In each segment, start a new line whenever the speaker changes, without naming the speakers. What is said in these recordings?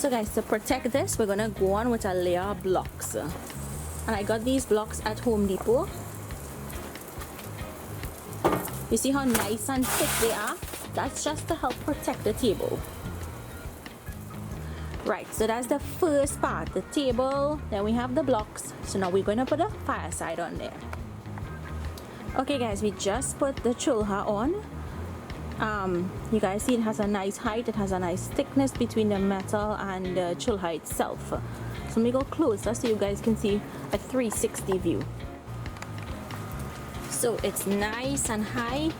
So guys, to protect this, we're gonna go on with a layer of blocks. And I got these blocks at Home Depot. You see how nice and thick they are? That's just to help protect the table. Right, so that's the first part, the table. Then we have the blocks. So now we're gonna put a fireside on there. Okay guys, we just put the chulha on. You guys see it has a nice height, it has a nice thickness between the metal and the chulha itself. So let me go closer so you guys can see a 360 view. So it's nice and high.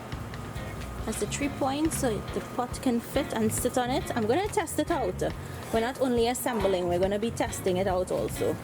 That's the 3 points, so the pot can fit and sit on it. I'm gonna test it out. We're not only assembling, we're gonna be testing it out also.